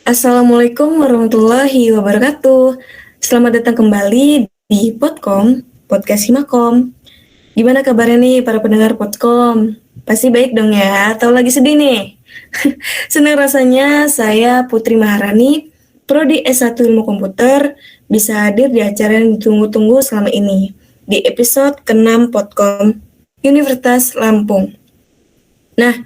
Assalamualaikum warahmatullahi wabarakatuh. Selamat datang kembali di Podcast Himakom. Gimana kabarnya nih para pendengar Podkom? Pasti baik dong ya, atau lagi sedih nih? Senang rasanya saya Putri Maharani, Prodi S1 Ilmu Komputer, bisa hadir di acara yang ditunggu-tunggu selama ini, di episode ke-6 Podkom Universitas Lampung. Nah,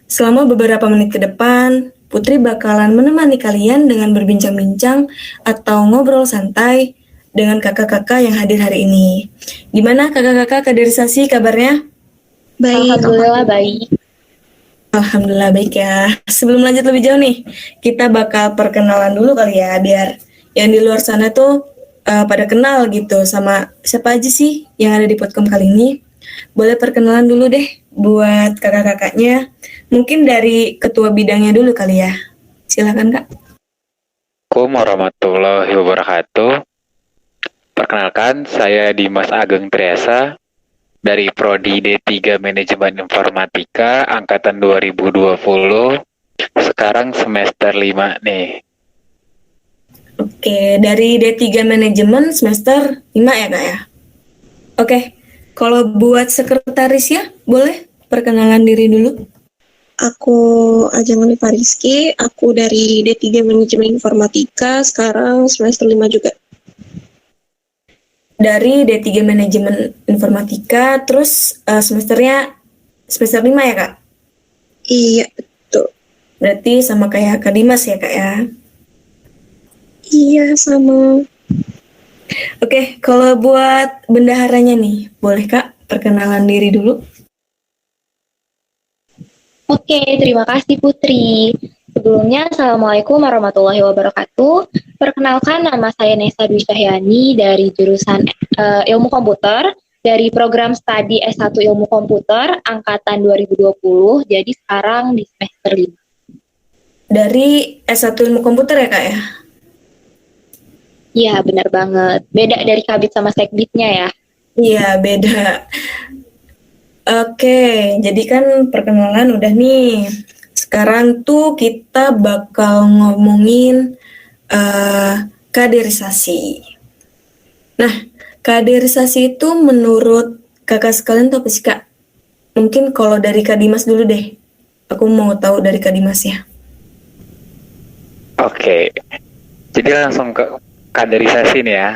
selama beberapa menit ke depan, Putri bakalan menemani kalian dengan berbincang-bincang atau ngobrol santai dengan kakak-kakak yang hadir hari ini. Gimana kakak-kakak kaderisasi kabarnya? Baik. Alhamdulillah baik. Alhamdulillah baik ya. Sebelum lanjut lebih jauh nih, kita bakal perkenalan dulu kali ya, biar yang di luar sana tuh pada kenal gitu sama siapa aja sih yang ada di Podkom kali ini. Boleh perkenalan dulu deh buat kakak-kakaknya. Mungkin dari ketua bidangnya dulu kali ya. Silakan Kak. Assalamualaikum warahmatullahi wabarakatuh. Perkenalkan, saya Dimas Ageng Triasa dari Prodi D3 Manajemen Informatika angkatan 2020. Sekarang semester 5 nih. Oke, dari D3 Manajemen semester 5 ya Kak ya? Oke, kalau buat sekretaris ya, boleh perkenalan diri dulu. Aku Ajeng Hanifah Rizky, aku dari D3 Manajemen Informatika, sekarang semester 5 juga. Dari D3 Manajemen Informatika, terus semesternya semester 5 ya Kak? Iya, betul. Berarti sama kayak Kak Dimas ya Kak ya? Iya, sama. Oke, kalau buat bendaharanya nih, boleh Kak perkenalan diri dulu? Oke, terima kasih Putri. Sebelumnya, Assalamualaikum warahmatullahi wabarakatuh. Perkenalkan, nama saya Nesa Dwi Cahyani dari jurusan Ilmu Komputer, dari program studi S1 Ilmu Komputer, angkatan 2020, jadi sekarang di semester 5. Dari S1 Ilmu Komputer ya Kak ya? Iya, benar banget. Beda dari Kabit sama Sekbitnya ya? Iya, beda. Oke, jadi kan perkenalan udah nih. Sekarang tuh kita bakal ngomongin kaderisasi. Nah, kaderisasi itu menurut kakak sekalian tuh apa sih Kak? Mungkin kalau dari Kak Dimas dulu deh. Aku mau tahu dari Kak Dimas ya. Oke, jadi langsung ke kaderisasi nih ya.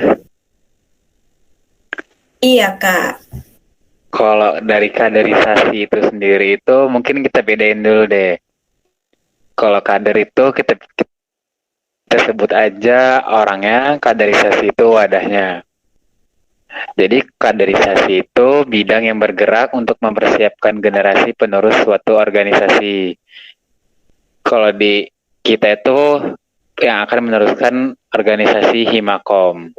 Iya Kak. Kalau dari kaderisasi itu sendiri itu mungkin kita bedain dulu deh. Kalau kader itu kita sebut aja orangnya, kaderisasi itu wadahnya. Jadi kaderisasi itu bidang yang bergerak untuk mempersiapkan generasi penerus suatu organisasi. Kalau di kita itu yang akan meneruskan organisasi Himakom.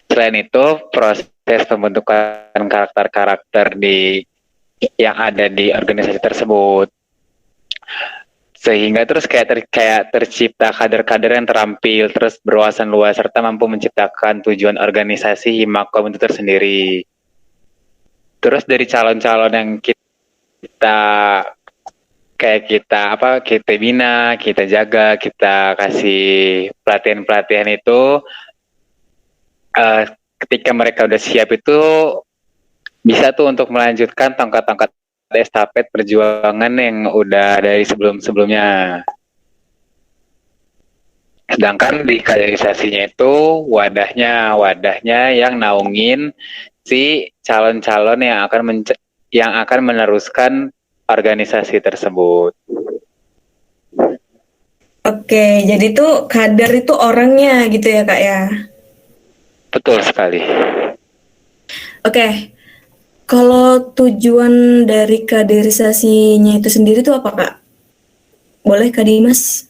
Selain itu, proses pembentukan karakter-karakter yang ada di organisasi tersebut, sehingga terus kayak tercipta kader-kader yang terampil, terus berwawasan luas serta mampu menciptakan tujuan organisasi Himakom itu tersendiri. Terus dari calon-calon yang kita bina, kita jaga, kita kasih pelatihan-pelatihan itu, ketika mereka udah siap itu bisa tuh untuk melanjutkan tongkat-tongkat estafet perjuangan yang udah dari sebelum-sebelumnya. Sedangkan di kaderisasinya itu wadahnya yang naungin si calon-calon yang akan meneruskan organisasi tersebut. Oke, jadi tuh kader itu orangnya gitu ya Kak ya? Betul sekali. Oke, kalau tujuan dari kaderisasinya itu sendiri tuh apa Kak? Boleh Kak Dimas?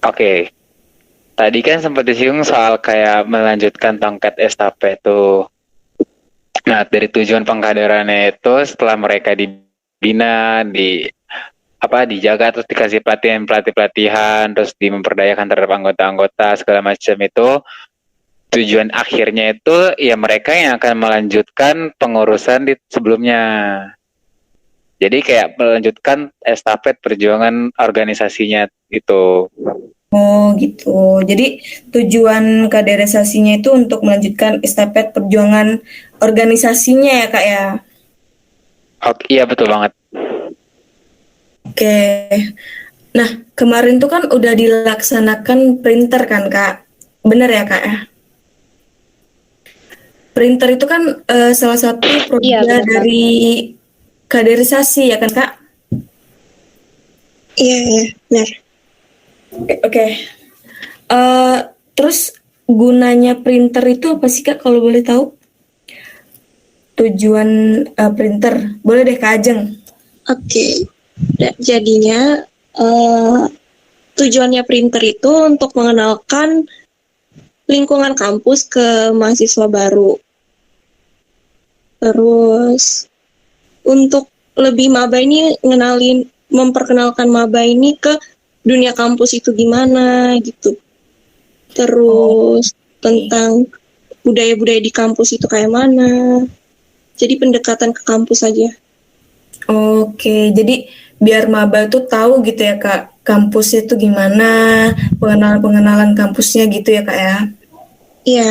Oke. Tadi kan sempat disinggung soal kayak melanjutkan tongkat estafet tuh. Nah, dari tujuan pengkaderannya itu setelah mereka dibina, dijaga, terus dikasih pelatihan, terus memperdayakan terhadap anggota-anggota segala macam itu, tujuan akhirnya itu ya mereka yang akan melanjutkan pengurusan di sebelumnya. Jadi kayak melanjutkan estafet perjuangan organisasinya itu. Oh gitu. Jadi tujuan kaderisasinya itu untuk melanjutkan estafet perjuangan organisasinya ya Kak ya. Oke, iya betul banget. Oke. Nah, kemarin tuh kan udah dilaksanakan printer kan Kak. Bener ya Kak ya? Printer itu kan salah satu Iya, program benar banget. dari kaderisasi ya kan Kak? Iya, iya, benar. Oke. Eh, terus gunanya printer itu apa sih Kak kalau boleh tahu? Tujuan printer. Boleh deh Kak Ajeng. Oke. Jadinya tujuannya printer itu untuk mengenalkan lingkungan kampus ke mahasiswa baru. Terus untuk lebih maba ini memperkenalkan maba ini ke dunia kampus itu gimana gitu. Terus tentang budaya-budaya di kampus itu kayak mana. Jadi pendekatan ke kampus aja. Oke, jadi biar maba tuh tahu gitu ya Kak, kampusnya tuh gimana, pengenalan-pengenalan kampusnya gitu ya Kak ya. Iya,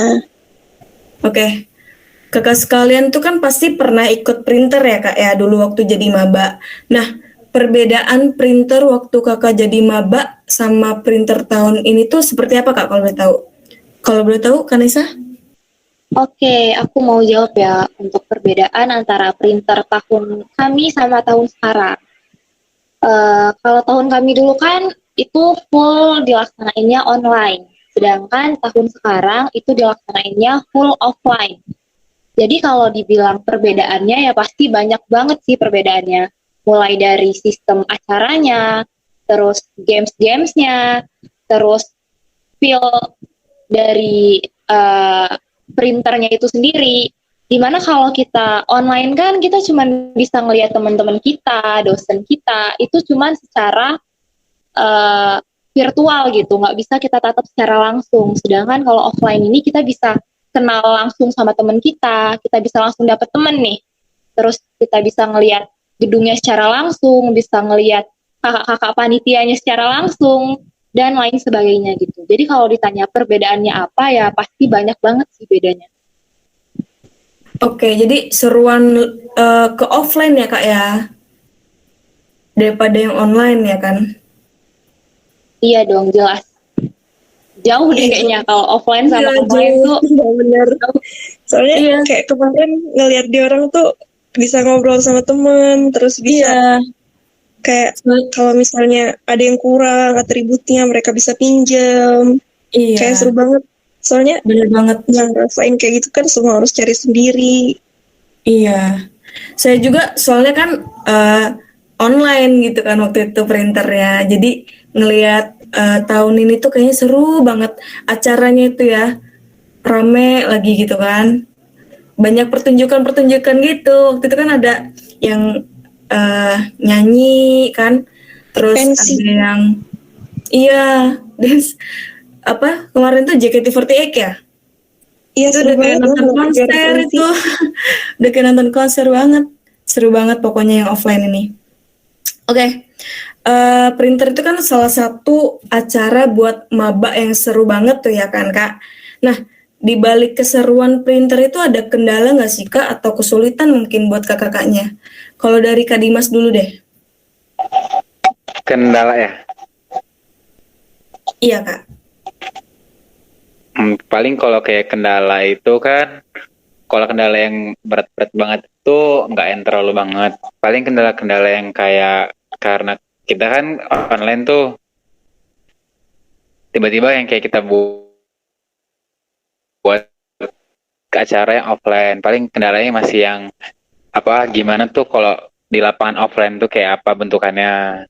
Oke, Kakak sekalian tuh kan pasti pernah ikut printer ya Kak ya dulu waktu jadi maba. Nah, perbedaan printer waktu Kakak jadi maba sama printer tahun ini tuh seperti apa Kak kalau boleh tahu? Kalau boleh tahu, Kanesa? Oke, aku mau jawab ya untuk perbedaan antara printer tahun kami sama tahun sekarang. Kalau tahun kami dulu kan itu full dilaksanainnya online, sedangkan tahun sekarang itu dilaksanainnya full offline. Jadi kalau dibilang perbedaannya ya pasti banyak banget sih perbedaannya. Mulai dari sistem acaranya, terus games-gamesnya, terus feel dari printernya itu sendiri. Dimana kalau kita online kan kita cuma bisa ngelihat teman-teman kita, dosen kita, itu cuma secara uh, virtual gitu, nggak bisa kita tatap secara langsung. Sedangkan kalau offline ini kita bisa kenal langsung sama teman kita bisa langsung dapet temen nih. Terus kita bisa ngelihat gedungnya secara langsung, bisa ngelihat kakak-kakak panitianya secara langsung, dan lain sebagainya gitu. Jadi kalau ditanya perbedaannya apa ya pasti banyak banget sih bedanya. Oke, jadi seruan ke offline ya Kak ya, daripada yang online ya kan? Iya dong, jelas. Jauh deh iya, kayaknya kalau offline iya, sama online jauh. tuh. Iya, bener. Soalnya Iya, kayak kemarin ngelihat di orang tuh bisa ngobrol sama temen, terus bisa iya. kayak kalau misalnya ada yang kurang atributnya mereka bisa pinjam. Kayak Iya, seru banget. Soalnya bener banget. yang rasain kayak gitu kan semua harus cari sendiri. Iya. Saya juga soalnya kan online gitu kan waktu itu printernya. Jadi ngelihat tahun ini tuh kayaknya seru banget acaranya itu ya. Rame lagi gitu kan. Banyak pertunjukan-pertunjukan gitu. Waktu itu kan ada yang nyanyi kan. Terus Pensi. ada yang iya, dance apa kemarin tuh JKT48 ya? Iya Itu seru udah kayak banget nonton loh kegiatan konser pensi. itu. Udah kayak nonton konser banget. Seru banget pokoknya yang offline ini. Oke, printer itu kan salah satu acara buat maba yang seru banget tuh ya kan Kak. Nah, di balik keseruan printer itu ada kendala nggak sih Kak atau kesulitan mungkin buat kakak-kakaknya? Kalau dari Kak Dimas dulu deh. Kendala ya. Iya Kak. Paling kalau kayak kendala itu kan, kalau kendala yang berat-berat banget itu nggak yang terlalu banget. Paling kendala-kendala yang kayak karena kita kan online tuh tiba-tiba yang kayak kita buat ke acara yang offline. Paling kendalanya masih yang apa gimana tuh kalau di lapangan offline tuh kayak apa bentukannya.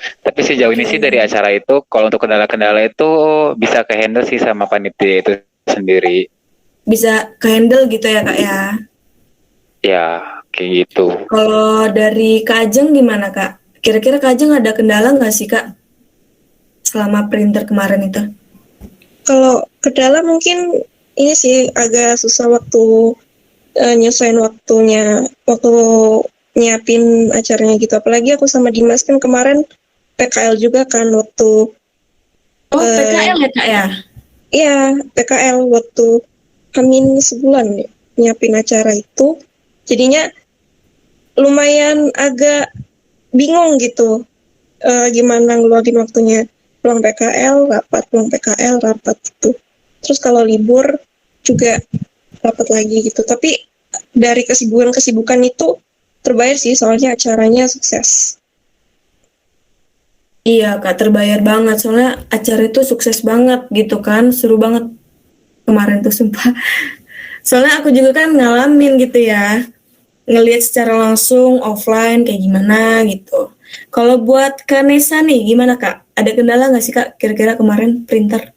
Tapi sejauh ini sih dari acara itu, kalau untuk kendala-kendala itu bisa ke handle sih sama panitia itu sendiri. Bisa ke handle gitu ya Kak ya. Ya, kayak gitu. Kalau dari Kak Ajeng gimana Kak? Kira-kira Kak Ajeng ada kendala nggak sih Kak selama printer kemarin itu? Kalau kendala mungkin ini sih agak susah waktu nyesuaiin waktu nyiapin acaranya gitu. Apalagi aku sama Dimas kan kemarin PKL juga kan waktu Oh, PKL ya Kak ya? iya PKL waktu Hamin sebulan ya, nyiapin acara itu. Jadinya lumayan agak bingung gitu gimana ngeluangin waktunya. Pulang PKL, rapat gitu. Terus kalau libur juga rapat lagi gitu. Tapi dari kesibukan itu terbayar sih soalnya acaranya sukses. Iya Kak, terbayar banget. Soalnya acara itu sukses banget gitu kan. Seru banget kemarin tuh sumpah. Soalnya aku juga kan ngalamin gitu ya. Ngelihat secara langsung offline kayak gimana gitu. Kalau buat Kak Nesa nih gimana Kak? Ada kendala nggak sih Kak kira-kira kemarin printer?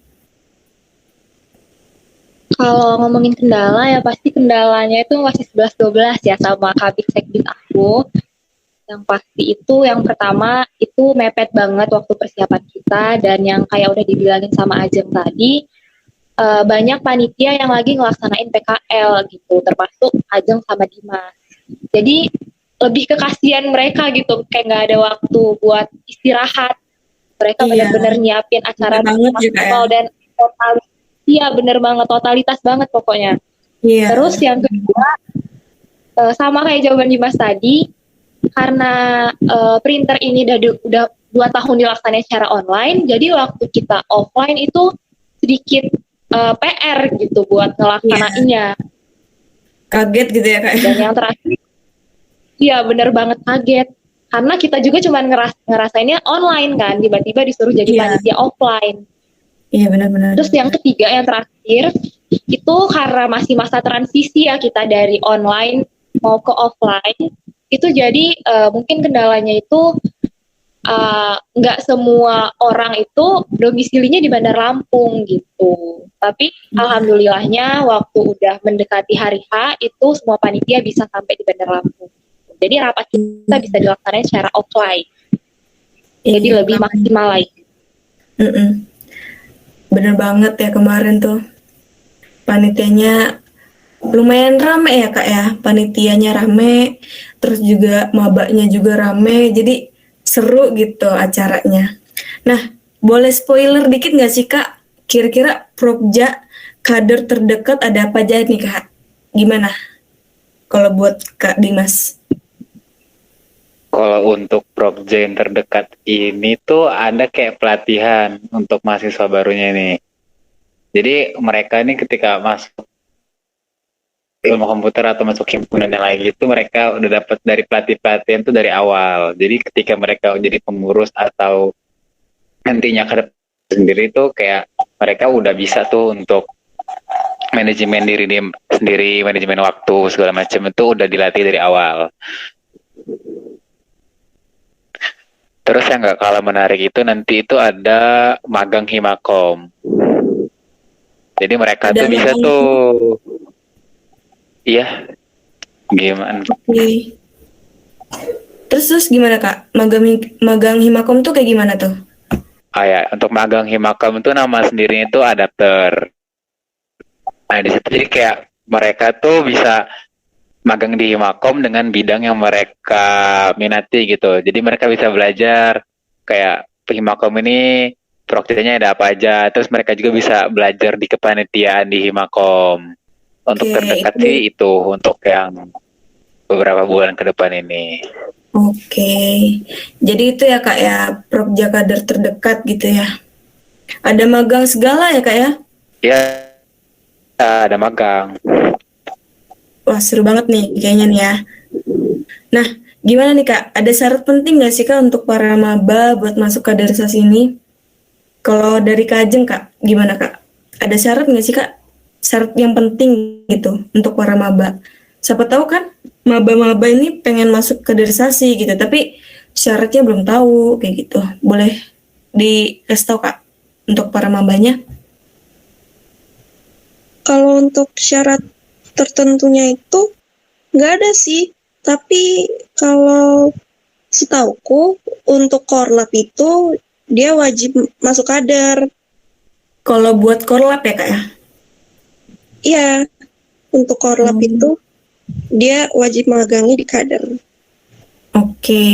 Kalau ngomongin kendala ya pasti kendalanya itu masih 11-12 ya sama kabit sekbid aku. Yang pasti itu yang pertama itu mepet banget waktu persiapan kita, dan yang kayak udah dibilangin sama Ajeng tadi, banyak panitia yang lagi ngelaksanain PKL gitu, termasuk Ajeng sama Dimas. Jadi lebih ke kasihan mereka gitu, kayak nggak ada waktu buat istirahat. Mereka Iya, benar-benar nyiapin acara bener banget juga ya. maksimal dan totalitas. Iya bener banget, totalitas banget pokoknya. Iya. Terus yang kedua, sama kayak jawaban Dimas tadi, karena printer ini udah 2 tahun dilaksanain secara online, jadi waktu kita offline itu sedikit PR gitu buat ngelaksanainnya. Kaget gitu ya Kak. Dan yang terakhir, iya bener banget kaget. Karena kita juga cuma ngerasainnya online kan, tiba-tiba disuruh jadi Iya. panitia offline. Iya benar-benar. Terus yang ketiga, yang terakhir, itu karena masih masa transisi ya kita dari online mau ke offline, itu jadi mungkin kendalanya itu nggak semua orang itu domisilinya di Bandar Lampung gitu. Tapi alhamdulillahnya waktu udah mendekati hari H itu semua panitia bisa sampai di Bandar Lampung. Jadi rapat kita bisa dilaksanakan secara offline. Jadi Iya, lebih maksimal lagi. Bener banget ya kemarin tuh. Panitianya lumayan rame ya Kak ya. Panitianya rame, terus juga mabaknya juga rame. Jadi seru gitu acaranya. Nah, boleh spoiler dikit nggak sih Kak? Kira-kira Prokja kader terdekat ada apa aja nih Kak? Gimana? Kalau buat Kak Dimas? Kalau untuk Prokjen terdekat ini tuh ada kayak pelatihan untuk mahasiswa barunya nih. Jadi mereka ini ketika masuk ilmu komputer atau masuk himpunan yang lain itu mereka udah dapat dari pelatihan tuh dari awal. Jadi ketika mereka jadi pengurus atau nantinya ke depan sendiri tuh kayak mereka udah bisa tuh untuk manajemen diri sendiri, manajemen waktu segala macam itu udah dilatih dari awal. Terus yang nggak kalah menarik itu nanti itu ada magang Himakom. Jadi mereka Ada tuh bisa magang tuh, iya, gimana? Oke. Terus gimana Kak? Magang Himakom tuh kayak gimana tuh? Ya, untuk magang Himakom itu nama sendirinya itu adapter. Nah di situ jadi kayak mereka tuh bisa magang di Himakom dengan bidang yang mereka minati gitu. Jadi mereka bisa belajar kayak Himakom ini prokesnya ada apa aja. Terus mereka juga bisa belajar di kepanitiaan di Himakom. Untuk terdekat sih itu untuk yang beberapa bulan ke depan ini. Oke. Jadi itu ya Kak ya, Prokja kader terdekat gitu ya. Ada magang segala ya Kak ya? Ya, ada magang. Wah seru banget nih kayaknya nih ya. Nah, gimana nih Kak? Ada syarat penting nggak sih Kak untuk para maba buat masuk kaderisasi ini? Kalau dari Kak Ajeng Kak, gimana Kak? Ada syarat nggak sih Kak? Syarat yang penting gitu untuk para maba. Siapa tahu kan maba-maba ini pengen masuk kaderisasi gitu, tapi syaratnya belum tahu kayak gitu. Boleh dikasih tahu Kak untuk para mabanya? Kalau untuk syarat tertentunya itu nggak ada sih. Tapi kalau setauku untuk korlap itu dia wajib masuk kader. Kalau buat korlap ya Kak ya? Iya, untuk korlap itu dia wajib magangi di kader. Oke.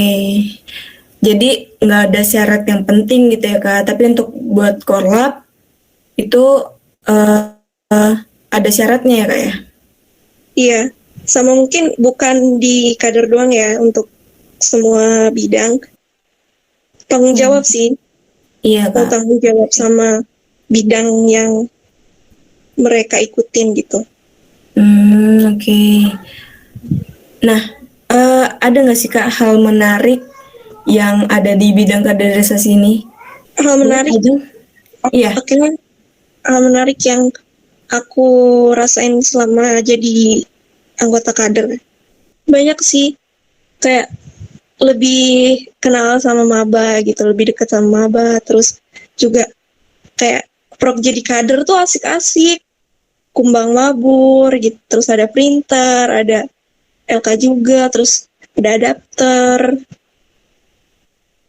Jadi nggak ada syarat yang penting gitu ya Kak. Tapi untuk buat korlap itu eh, ada syaratnya ya Kak ya? Iya, sama mungkin bukan di kader doang ya, untuk semua bidang. Tanggung jawab sih, Iya Kak. tanggung jawab sama bidang yang mereka ikutin gitu. Oke. Nah, ada nggak sih Kak hal menarik yang ada di bidang kaderisasi ini? Hal menarik, Iya. oke, hal menarik yang aku rasain selama jadi anggota kader. Banyak sih, kayak lebih kenal sama maba gitu, lebih dekat sama maba, terus juga kayak jadi kader tuh asik-asik, kumbang mabur gitu, terus ada printer, ada LK juga, terus ada adapter,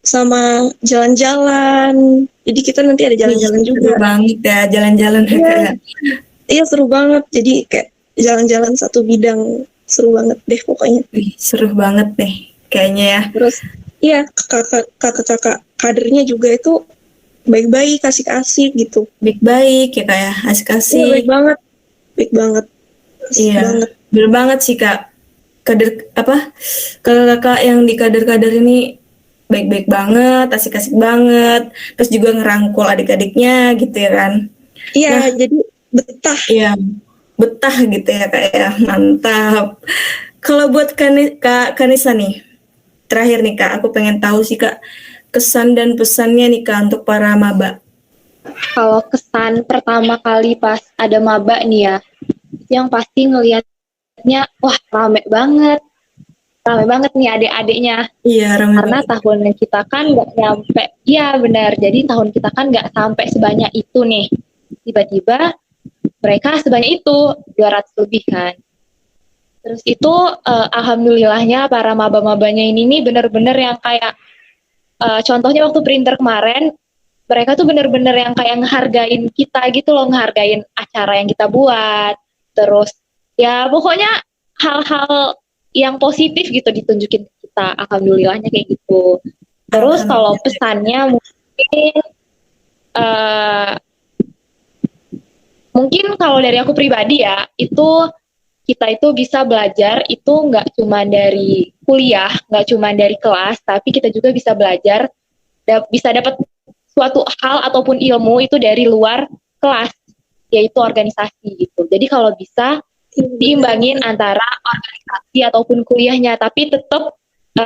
sama jalan-jalan. Jadi kita nanti ada jalan-jalan juga. Seru banget ya jalan-jalan ya Iya. Kak ya. Iya, seru banget. Jadi kayak jalan-jalan satu bidang, seru banget deh pokoknya. Wih, seru banget deh kayaknya ya. Terus iya, kakak-kakak kadernya juga itu baik-baik, asik-asik gitu. Baik-baik ya Kak ya, Iya, asik-asik. baik banget. Baik banget. Asik Iya, banget. bener banget sih Kak. Kader apa? Kakak-kakak yang di kader-kader ini baik-baik banget, asik-asik banget. Terus juga ngerangkul adik-adiknya gitu ya kan. Iya, Nah, jadi betah. iya, betah gitu ya Kak ya. Mantap. Kalau buat Kak Kanisa nih, terakhir nih Kak, aku pengen tahu sih Kak, kesan dan pesannya nih Kak untuk para maba. Kalau kesan pertama kali pas ada maba nih ya, itu yang pasti ngelihatnya, wah rame banget nih adik-adiknya. Iya, ramai Karena banget. tahun kita kan nggak nyampe, iya benar, jadi tahun kita kan nggak sampai sebanyak itu nih. Tiba-tiba mereka sebanyak itu, 200 lebih kan. Terus itu alhamdulillahnya para maba-mabanya ini nih bener-bener yang kayak, contohnya waktu printer kemarin, mereka tuh bener-bener yang kayak ngehargain kita gitu loh, ngehargain acara yang kita buat. Terus ya pokoknya hal-hal yang positif gitu ditunjukin ke kita, alhamdulillahnya kayak gitu. Terus kalau pesannya eh, mungkin kalau dari aku pribadi ya, itu kita itu bisa belajar itu nggak cuma dari kuliah, nggak cuma dari kelas, tapi kita juga bisa belajar, bisa dapat suatu hal ataupun ilmu itu dari luar kelas, yaitu organisasi gitu. Jadi kalau bisa diimbangin antara organisasi ataupun kuliahnya, tapi tetap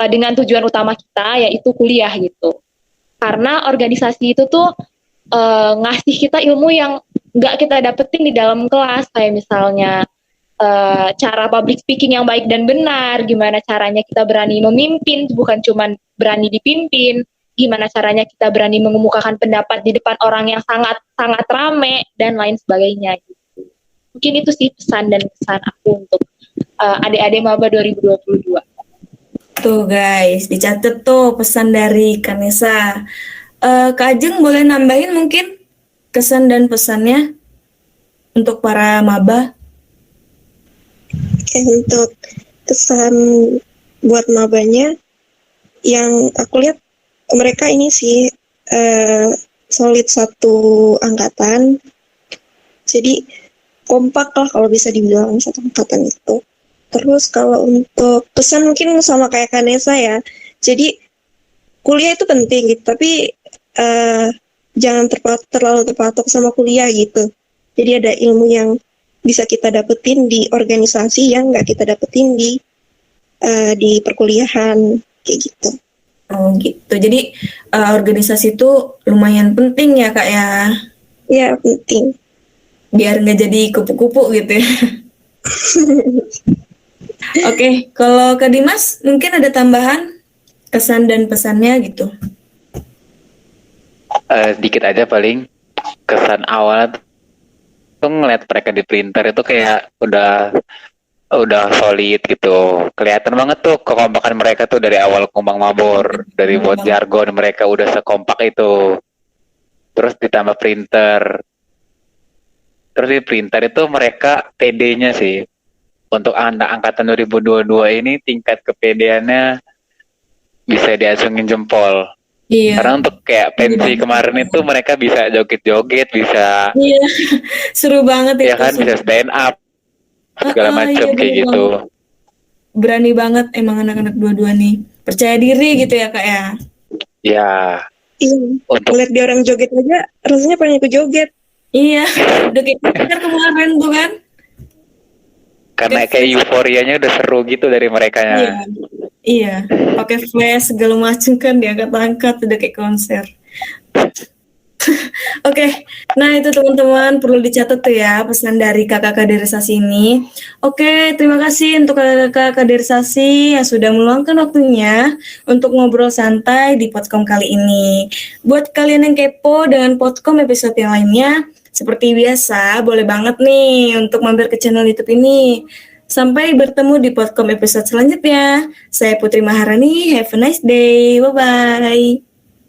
dengan tujuan utama kita yaitu kuliah gitu. Karena organisasi itu tuh ngasih kita ilmu yang nggak kita dapetin di dalam kelas, kayak misalnya cara public speaking yang baik dan benar, gimana caranya kita berani memimpin, bukan cuma berani dipimpin, gimana caranya kita berani mengemukakan pendapat di depan orang yang sangat rame, dan lain sebagainya gitu. Mungkin itu sih pesan dan kesan aku untuk adik-adik maba 2022. Tuh guys, dicatat tuh pesan dari Kanesa. Kak Ajeng boleh nambahin mungkin kesan dan pesannya untuk para maba? Oke, untuk kesan buat mabanya, yang aku lihat mereka ini sih solid satu angkatan, jadi kompak lah kalau bisa dibilang satu angkatan itu. Terus kalau untuk pesan mungkin sama kayak Kanesa ya, jadi kuliah itu penting gitu, tapi jangan terlalu terpatok sama kuliah gitu. Jadi ada ilmu yang bisa kita dapetin di organisasi yang nggak kita dapetin di perkuliahan kayak gitu. Oh gitu. Jadi organisasi itu lumayan penting ya Kak ya. Ya, penting. Biar nggak jadi kupu-kupu gitu ya. Oke, kalau Kak Dimas mungkin ada tambahan kesan dan pesannya gitu. Dikit aja paling kesan awal tuh ngeliat mereka di printer itu kayak udah solid gitu. Kelihatan banget tuh kekompakan mereka tuh dari awal kumbang mabor, dari buat jargon mereka udah sekompak itu. Terus ditambah printer. Terus di printer itu mereka PD-nya sih. untuk anak angkatan 2022 ini tingkat kepedeannya bisa diacungin jempol. Iya. Karena untuk kayak pensi kemarin itu mereka bisa joget-joget, bisa Iya. Seru banget ya itu. kan, bisa stand up segala macam iya, kayak bener gitu. banget. Berani banget emang anak-anak dua-dua nih. Percaya diri gitu ya Kak ya. Ya, Iya. untuk Ngeliat dia orang joget aja, rasanya pengen ikut joget. Iya. Udah kayak konser kemarin tuh kan. karena Pakai kayak flash. euforianya udah seru gitu dari mereka Iya. ya. Iya. Pakai flash segala macam kan diangkat-angkat udah kayak konser. Oke, nah itu teman-teman perlu dicatat tuh ya pesan dari kakak kaderisasi ini. Oke, terima kasih untuk kakak kaderisasi yang sudah meluangkan waktunya untuk ngobrol santai di Podcom kali ini. Buat kalian yang kepo dengan Podcom episode yang lainnya, seperti biasa boleh banget nih untuk mampir ke channel YouTube ini. Sampai bertemu di Podcom episode selanjutnya. Saya Putri Maharani, have a nice day, bye-bye.